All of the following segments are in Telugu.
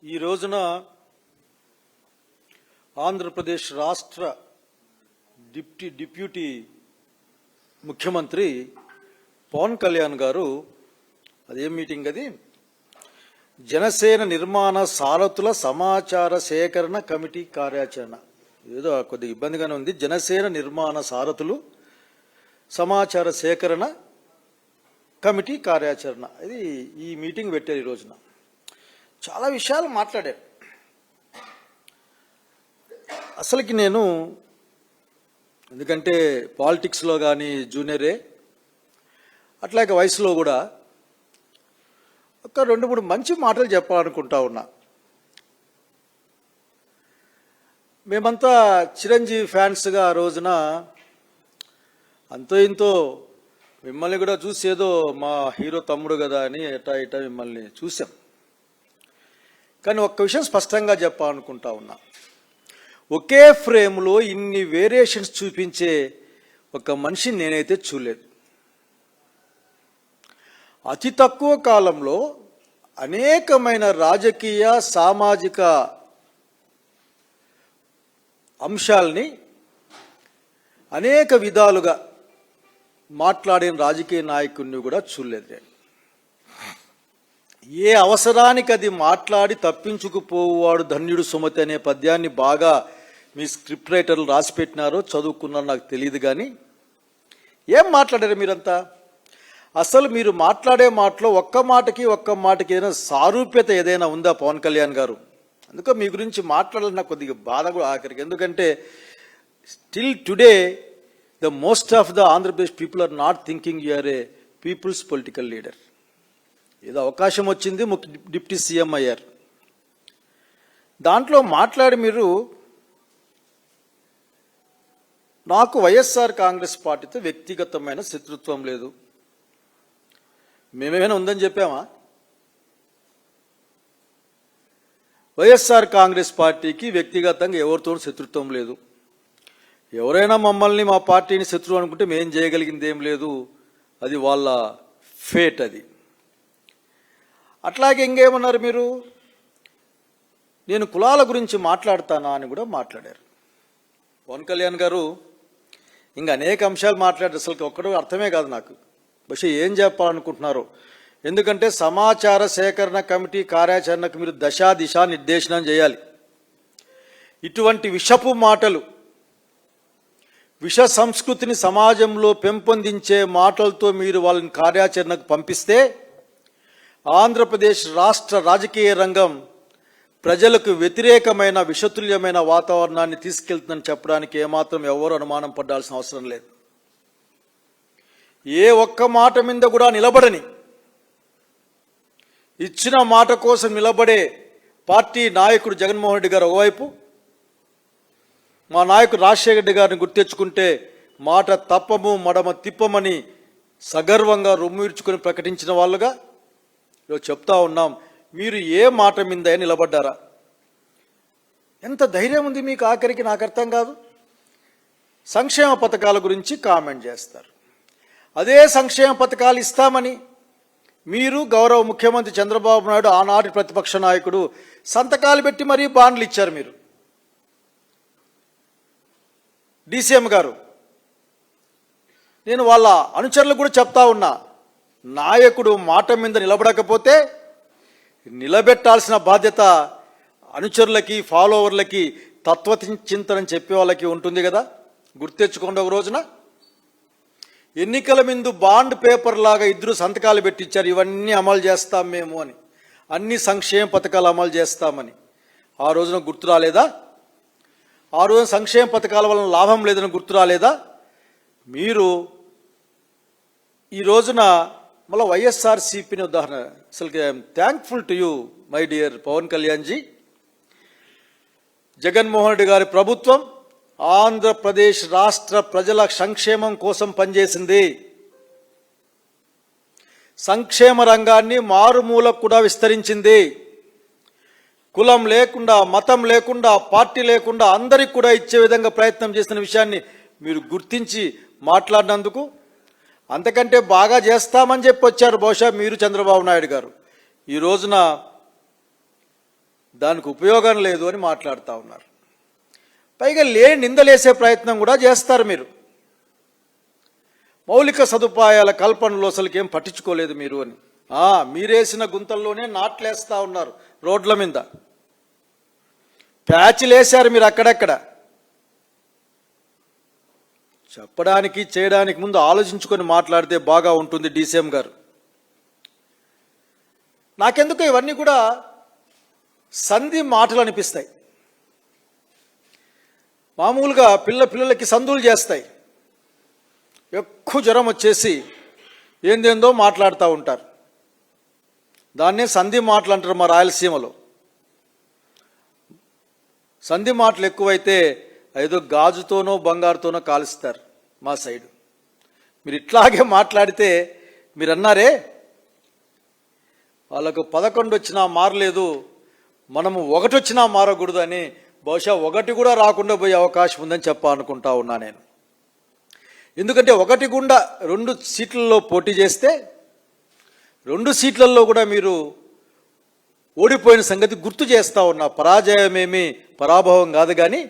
ఈ రోజున ఆంధ్రప్రదేశ్ రాష్ట్ర డిప్యూటీ ముఖ్యమంత్రి పవన్ కళ్యాణ్ గారు అదేం మీటింగ్ అది జనసేన నిర్మాణ సారథుల సమాచార సేకరణ కమిటీ కార్యాచరణ ఏదో కొద్దిగా ఇబ్బందిగానే ఉంది. జనసేన నిర్మాణ సారథులు సమాచార సేకరణ కమిటీ కార్యాచరణ ఇది ఈ మీటింగ్ పెట్టారు. ఈ రోజున చాలా విషయాలు మాట్లాడారు. అసలుకి నేను ఎందుకంటే పాలిటిక్స్లో కానీ జూనియరే అట్లాగే వయసులో కూడా ఒక 2-3 మంచి మాటలు చెప్పాలనుకుంటా ఉన్నా. మేమంతా చిరంజీవి ఫ్యాన్స్గా ఆ రోజున అంతో ఇంతో మిమ్మల్ని కూడా చూసి ఏదో మా హీరో తమ్ముడు కదా అని ఇటా మిమ్మల్ని చూసాం. కానీ ఒక్క విషయం స్పష్టంగా చెప్పాలనుకుంటా ఉన్నా, ఒకే ఫ్రేమ్లో ఇన్ని వేరియేషన్స్ చూపించే ఒక మనిషిని నేనైతే చూడలేదు. అతి తక్కువ కాలంలో అనేకమైన రాజకీయ సామాజిక అంశాలని అనేక విధాలుగా మాట్లాడిన రాజకీయ నాయకుడిని కూడా చూడలేదు. ఏ అవసరానికి అది మాట్లాడి తప్పించుకుపోవాడు ధన్యుడు సుమతి అనే పద్యాన్ని బాగా మీ స్క్రిప్ట్ రైటర్లు రాసి పెట్టినారో చదువుకున్నారో నాకు తెలియదు. కానీ ఏం మాట్లాడారు మీరంతా? అసలు మీరు మాట్లాడే మాటలో ఒక్క మాటకి ఏదైనా సారూప్యత ఏదైనా ఉందా పవన్ కళ్యాణ్ గారు? అందుకే మీ గురించి మాట్లాడాలని నాకు కొద్దిగా బాధ కూడా ఆఖరికి. ఎందుకంటే still today the most of the Andhra Pradesh people are not thinking you are a people's political leader. ఏదో అవకాశం వచ్చింది, డిప్యూటీ సీఎం అయ్యారు. దాంట్లో మాట్లాడి మీరు నాకు వైఎస్ఆర్ కాంగ్రెస్ పార్టీతో వ్యక్తిగతమైన శత్రుత్వం లేదు, మేమేమైనా ఉందని చెప్పామా? వైఎస్ఆర్ కాంగ్రెస్ పార్టీకి వ్యక్తిగతంగా ఎవరితో శత్రుత్వం లేదు. ఎవరైనా మమ్మల్ని మా పార్టీని శత్రువు అనుకుంటే మేం చేయగలిగింది ఏం లేదు, అది వాళ్ళ ఫేట్. అది అట్లాగే ఇంకేమన్నారు మీరు, నేను కులాల గురించి మాట్లాడతానా అని కూడా మాట్లాడారు పవన్ కళ్యాణ్ గారు. ఇంకా అనేక అంశాలు మాట్లాడారు, అసలు ఒక్కడో అర్థమే కాదు నాకు బహుశా ఏం చెప్పాలనుకుంటున్నారు. ఎందుకంటే సమాచార సేకరణ కమిటీ కార్యాచరణకు మీరు దిశా నిర్దేశనం చేయాలి. ఇటువంటి విషపు మాటలు, విష సంస్కృతిని సమాజంలో పెంపొందించే మాటలతో మీరు వాళ్ళని కార్యాచరణకు పంపిస్తే ఆంధ్రప్రదేశ్ రాష్ట్ర రాజకీయ రంగం ప్రజలకు వ్యతిరేకమైన విషతుల్యమైన వాతావరణాన్ని తీసుకెళ్తుందని చెప్పడానికి ఏమాత్రం ఎవరు అనుమానం పడాల్సిన అవసరం లేదు. ఏ ఒక్క మాట మీద కూడా నిలబడని, ఇచ్చిన మాట కోసం నిలబడే పార్టీ నాయకుడు జగన్మోహన్ రెడ్డి గారు ఒకవైపు, మా నాయకుడు రాజశేఖర రెడ్డి గారిని గుర్తెచ్చుకుంటే మాట తప్పము మడమ తిప్పమని సగర్వంగా రొమ్మిర్చుకొని ప్రకటించిన వాళ్ళుగా ఈరోజు చెప్తా ఉన్నాం. మీరు ఏ మాట మీద నిలబడ్డారా? ఎంత ధైర్యం ఉంది మీకు? ఆఖరికి నాకు అర్థం కాదు. సంక్షేమ పథకాల గురించి కామెంట్ చేస్తారు. అదే సంక్షేమ పథకాలు ఇస్తామని మీరు గౌరవ ముఖ్యమంత్రి చంద్రబాబు నాయుడు ఆనాటి ప్రతిపక్ష నాయకుడు సంతకాలు పెట్టి మరీ బాండ్లు ఇచ్చారు. మీరు డీసీఎం గారు, నేను వాళ్ళ అనుచరులు కూడా చెప్తా ఉన్నా, నాయకుడు మాట మీద నిలబడకపోతే నిలబెట్టాల్సిన బాధ్యత అనుచరులకి, ఫాలోవర్లకి, తత్వచింతన చెప్పే వాళ్ళకి ఉంటుంది కదా. గుర్తెచ్చుకోండి, ఒక రోజున ఎన్నికల ముందు బాండ్ పేపర్ లాగా ఇద్దరు సంతకాలు పెట్టించారు, ఇవన్నీ అమలు చేస్తాం మేము అని, అన్ని సంక్షేమ పథకాలు అమలు చేస్తామని. ఆ రోజున గుర్తు రాలేదా? ఆ రోజున సంక్షేమ పథకాల వలన లాభం లేదని గుర్తు రాలేదా? మీరు ఈ రోజున మళ్ళీ వైఎస్ఆర్సీపీని ఉదాహరణ, అసలు I'm thankful to you my dear Pawan Kalyan ji. Jaganmohan Reddy గారి ప్రభుత్వం ఆంధ్రప్రదేశ్ రాష్ట్ర ప్రజల సంక్షేమం కోసం పనిచేసింది. సంక్షేమ రంగాన్ని మారుమూలకు కూడా విస్తరించింది. కులం లేకుండా, మతం లేకుండా, పార్టీ లేకుండా అందరికి కూడా ఇచ్చే విధంగా ప్రయత్నం చేసిన విషయాన్ని మీరు గుర్తించి మాట్లాడినందుకు, అంతకంటే బాగా చేస్తామని చెప్పి వచ్చారు బహుశా మీరు చంద్రబాబు నాయుడు గారు. ఈ రోజున దానికి ఉపయోగం లేదు అని మాట్లాడుతూ ఉన్నారు. పైగా లేని నిందలేసే ప్రయత్నం కూడా చేస్తారు మీరు. మౌలిక సదుపాయాల కల్పనలో అసలుకేం పట్టించుకోలేదు మీరు అని. మీరేసిన గుంతల్లోనే నాట్లేస్తూ ఉన్నారు. రోడ్ల మీద ప్యాచ్లేశారు మీరు అక్కడక్కడ. చెప్పడానికి చేయడానికి ముందు ఆలోచించుకొని మాట్లాడితే బాగా ఉంటుంది డీసీఎం గారు. నాకెందుకు ఇవన్నీ కూడా సంధి మాటలు అనిపిస్తాయి. మామూలుగా పిల్లలకి సందులు చేస్తాయి. ఎక్కువ జ్వరం వచ్చేసి ఏందేందో మాట్లాడుతూ ఉంటారు. దాన్నే సంధి మాటలు అంటారు మా రాయలసీమలో. సంధి మాటలు ఎక్కువైతే ఏదో గాజుతోనో బంగారుతోనో కాలుస్తారు మా సైడు. మీరు ఇట్లాగే మాట్లాడితే మీరు అన్నారే వాళ్ళకు 11 వచ్చినా మారలేదు, మనము 1 వచ్చినా మారకూడదు అని. బహుశా 1 కూడా రాకుండా పోయే అవకాశం ఉందని చెప్పాలనుకుంటా ఉన్నా నేను. ఎందుకంటే 1 గుండా 2 సీట్లలో పోటీ చేస్తే 2 సీట్లలో కూడా మీరు ఓడిపోయిన సంగతి గుర్తు చేస్తూ ఉన్నా. పరాజయమేమి పరాభవం కాదు, కానీ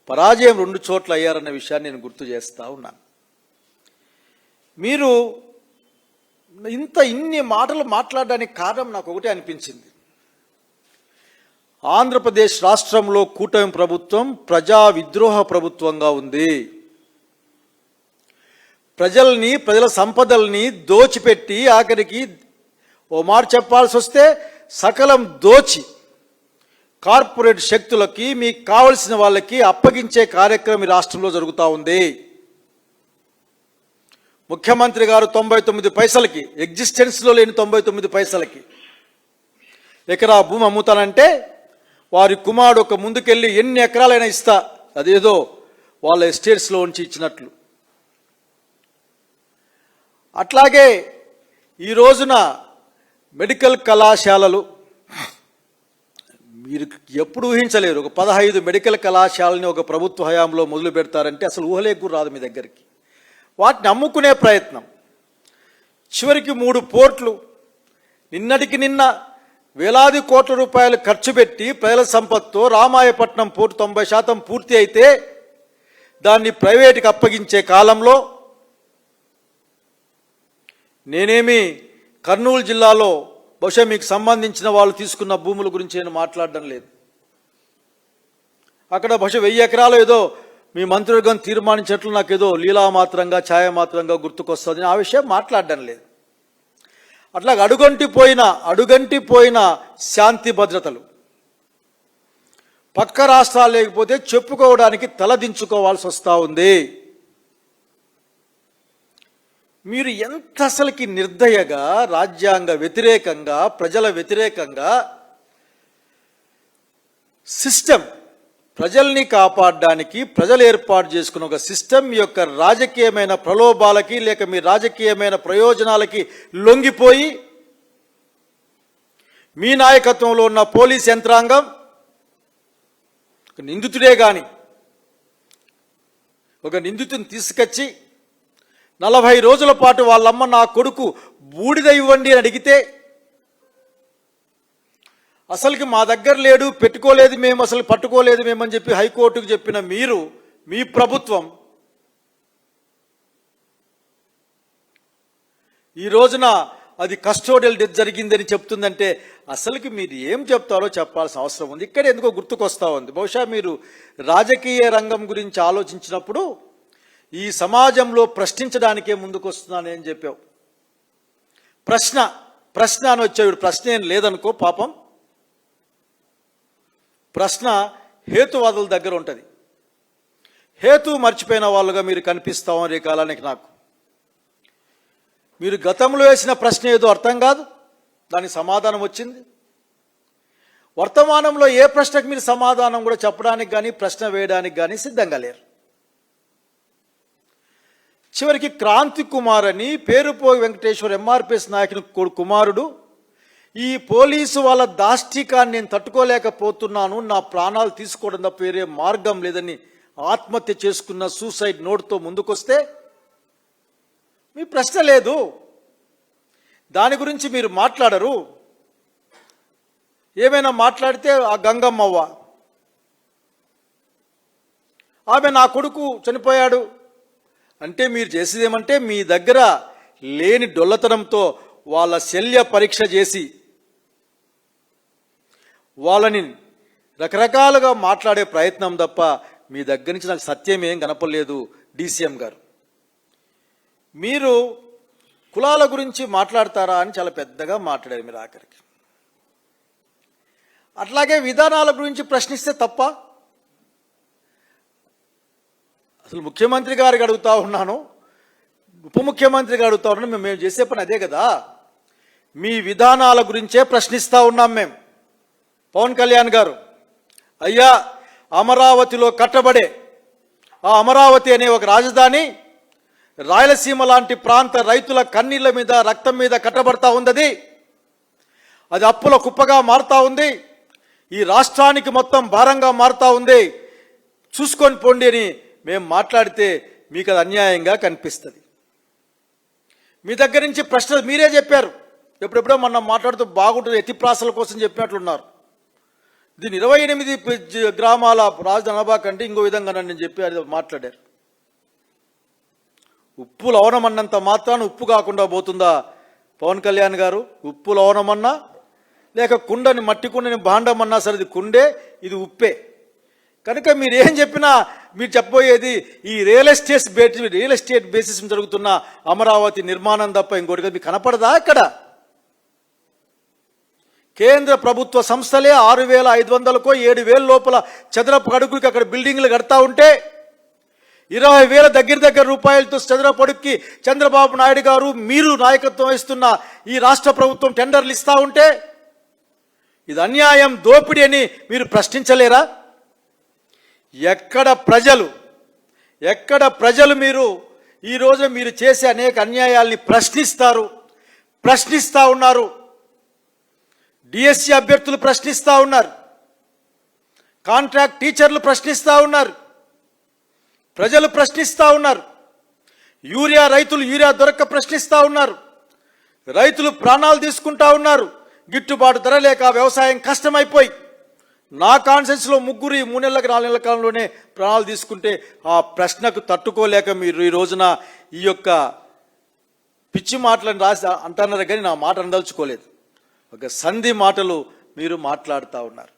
పరాజయం 2 చోట్ల అయ్యారన్న విషయాన్ని నేను గుర్తు చేస్తూ ఉన్నాను. మీరు ఇన్ని మాటలు మాట్లాడడానికి కారణం నాకు ఒకటే అనిపించింది. ఆంధ్రప్రదేశ్ రాష్ట్రంలో కూటమి ప్రభుత్వం ప్రజా విద్రోహ ప్రభుత్వంగా ఉంది. ప్రజల సంపదల్ని దోచిపెట్టి ఆఖరికి ఓ మాట చెప్పాల్సి వస్తే సకలం దోచి కార్పొరేట్ శక్తులకి మీకు కావలసిన వాళ్ళకి అప్పగించే కార్యక్రమం ఈ రాష్ట్రంలో జరుగుతూ ఉంది. ముఖ్యమంత్రి గారు 99 పైసలకి, ఎగ్జిస్టెన్స్లో లేని 99 పైసలకి ఎకరా భూమి అమ్ముతానంటే వారి కుమారుడు ఒక ముందుకెళ్ళి ఎన్ని ఎకరాలైనా ఇస్తా, అదేదో వాళ్ళ ఎస్టేట్స్లో ఉంచి ఇచ్చినట్లు. అట్లాగే ఈ రోజున మెడికల్ కళాశాలలు మీరు ఎప్పుడు ఊహించలేరు. ఒక 15 మెడికల్ కళాశాలని ఒక ప్రభుత్వ హయాంలో మొదలు పెడతారంటే అసలు ఊహలేకు రాదు మీ దగ్గరికి. వాటిని అమ్ముకునే ప్రయత్నం. చివరికి 3 పోర్ట్లు నిన్నటికి నిన్న వేలాది కోట్ల రూపాయలు ఖర్చు పెట్టి ప్రజల సంపత్తో రామాయపట్నం పోర్టు 90% పూర్తి అయితే దాన్ని ప్రైవేటుకి అప్పగించే కాలంలో నేనేమి కర్నూలు జిల్లాలో బహుశా మీకు సంబంధించిన వాళ్ళు తీసుకున్న భూముల గురించి నేను మాట్లాడడం లేదు. అక్కడ బహుశా 1000 ఎకరాలు ఏదో మీ మంత్రివర్గం తీర్మానించినట్లు నాకు ఏదో లీలామాత్రంగా ఛాయామాత్రంగా గుర్తుకొస్తుంది. ఆ విషయం మాట్లాడడం లేదు. అట్లా అడుగంటిపోయిన శాంతి భద్రతలు పక్క రాష్ట్రాలు లేకపోతే చెప్పుకోవడానికి తలదించుకోవాల్సి వస్తూ ఉంది. మీరు ఎంత అసలుకి నిర్దయగా, రాజ్యాంగ వ్యతిరేకంగా, ప్రజల వ్యతిరేకంగా సిస్టమ్, ప్రజల్ని కాపాడడానికి ప్రజలు ఏర్పాటు చేసుకున్న ఒక సిస్టమ్ యొక్క రాజకీయమైన ప్రలోభాలకి లేక మీ రాజకీయమైన ప్రయోజనాలకి లొంగిపోయి మీ నాయకత్వంలో ఉన్న పోలీస్ యంత్రాంగం నిందితుడే కానీ ఒక నిందితుని తీసుకొచ్చి 40 రోజుల పాటు వాళ్ళమ్మ నా కొడుకు బూడిద ఇవ్వండి అని అడిగితే అసలుకి మా దగ్గర లేడు, పెట్టుకోలేదు మేము, అసలు పట్టుకోలేదు మేమని చెప్పి హైకోర్టుకు చెప్పిన మీరు, మీ ప్రభుత్వం ఈ రోజున అది కస్టోడియల్ డెత్ జరిగిందని చెప్తుందంటే అసలుకి మీరు ఏం చెప్తారో చెప్పాల్సిన అవసరం ఉంది. ఇక్కడ ఎందుకో గుర్తుకొస్తా ఉంది. బహుశా మీరు రాజకీయ రంగం గురించి ఆలోచించినప్పుడు ఈ సమాజంలో ప్రశ్నించడానికే ముందుకు వస్తున్నానని చెప్పావు. ప్రశ్న అని వచ్చాడు. ప్రశ్న ఏం లేదనుకో పాపం. ప్రశ్న హేతువాదుల దగ్గర ఉంటుంది. హేతు మర్చిపోయిన వాళ్ళుగా మీరు కనిపిస్తామని రే కాలానికి నాకు. మీరు గతంలో వేసిన ప్రశ్న ఏదో అర్థం కాదు, దానికి సమాధానం వచ్చింది. వర్తమానంలో ఏ ప్రశ్నకు మీరు సమాధానం కూడా చెప్పడానికి కానీ ప్రశ్న వేయడానికి కానీ సిద్ధంగా లేరు. చివరికి క్రాంతి కుమార్ అని పేరుపోయి వెంకటేశ్వర ఎంఆర్పిఎస్ నాయకుని కుమారుడు ఈ పోలీసు వాళ్ళ దాష్టికాన్ని నేను తట్టుకోలేకపోతున్నాను, నా ప్రాణాలు తీసుకోవడం తప్ప వేరే మార్గం లేదని ఆత్మహత్య చేసుకున్న సూసైడ్ నోట్తో ముందుకొస్తే మీ ప్రశ్న లేదు, దాని గురించి మీరు మాట్లాడరు. ఏమైనా మాట్లాడితే ఆ గంగమ్మవ్వ ఆమె నా కొడుకు చనిపోయాడు అంటే మీరు చేసేది ఏమంటే మీ దగ్గర లేని డొల్లతనంతో వాళ్ళ శల్య పరీక్ష చేసి వాళ్ళని రకరకాలుగా మాట్లాడే ప్రయత్నం తప్ప మీ దగ్గర నుంచి నాకు సత్యం ఏం కనపడలేదు. డీసీఎం గారు, మీరు కులాల గురించి మాట్లాడతారా అని చాలా పెద్దగా మాట్లాడారు మీరు ఆఖరికి. అట్లాగే విధానాల గురించి ప్రశ్నిస్తే తప్ప? అసలు ముఖ్యమంత్రి గారికి అడుగుతా ఉన్నాను, ఉప ముఖ్యమంత్రికి అడుగుతా ఉన్నాను, మేము చేసే పని అదే కదా. మీ విధానాల గురించే ప్రశ్నిస్తూ ఉన్నాం మేము. పవన్ కళ్యాణ్ గారు, అయ్యా అమరావతిలో కట్టబడే ఆ అమరావతి అనే ఒక రాజధాని రాయలసీమ లాంటి ప్రాంత రైతుల కన్నీళ్ల మీద రక్తం మీద కట్టబడతా ఉంది. అది అప్పుల కుప్పగా మారుతా ఉంది. ఈ రాష్ట్రానికి మొత్తం భారంగా మారుతా ఉంది. చూసుకొని పోండి అని మేము మాట్లాడితే మీకు అది అన్యాయంగా కనిపిస్తుంది. మీ దగ్గర నుంచి ప్రశ్న మీరే చెప్పారు. ఎప్పుడెప్పుడో మొన్న మాట్లాడుతూ బాగుంటుంది ఎత్తిప్రాసల కోసం చెప్పినట్లున్నారు. దీని 28 గ్రామాల రాజధాని అనబాకంటే ఇంకో విధంగా నేను చెప్పి అది మాట్లాడారు. ఉప్పు లవణమన్నంత మాత్రాన ఉప్పు కాకుండా పోతుందా పవన్ కళ్యాణ్ గారు? ఉప్పు లవణమన్నా లేక కుండని మట్టి కుండని భాండమన్నా సరే ఇది కుండే, ఇది ఉప్పే. కనుక మీరు ఏం చెప్పినా మీరు చెప్పబోయేది ఈ రియల్ ఎస్టేట్ బేసిస్ జరుగుతున్న అమరావతి నిర్మాణం తప్ప ఇంకోటి మీకు కనపడదా? అక్కడ కేంద్ర ప్రభుత్వ సంస్థలే 6,500కో 7,000 లోపల చదరపు అడుగుకి అక్కడ బిల్డింగ్లు కడతా ఉంటే 20,000 దగ్గర రూపాయలతో చదరపు అడుగుకి చంద్రబాబు నాయుడు గారు మీరు నాయకత్వం వహిస్తున్న ఈ రాష్ట్ర ప్రభుత్వం టెండర్లు ఇస్తూ ఉంటే ఇది అన్యాయం, దోపిడీ అని మీరు ప్రశ్నించలేరా? ఎక్కడ ప్రజలు మీరు ఈరోజు మీరు చేసే అనేక అన్యాయాల్ని ప్రశ్నిస్తూ ఉన్నారు. డిఎస్సి అభ్యర్థులు ప్రశ్నిస్తూ ఉన్నారు, కాంట్రాక్ట్ టీచర్లు ప్రశ్నిస్తూ ఉన్నారు, ప్రజలు ప్రశ్నిస్తూ ఉన్నారు. రైతులు యూరియా దొరక్క ప్రశ్నిస్తూ ఉన్నారు. రైతులు ప్రాణాలు తీసుకుంటా ఉన్నారు. గిట్టుబాటు ధర లేక వ్యవసాయం కష్టమైపోయి నా కాన్సెన్స్లో 3 నెలలకు 4 నెలల కాలంలోనే ప్రాణాలు తీసుకుంటే ఆ ప్రశ్నకు తట్టుకోలేక మీరు ఈ రోజున ఈ యొక్క పిచ్చి మాటలను రాసి అంటున్నారు. కానీ నా మాట అనదలుచుకోలేదు. ఒక సంధి మాటలు మీరు మాట్లాడుతూ ఉన్నారు.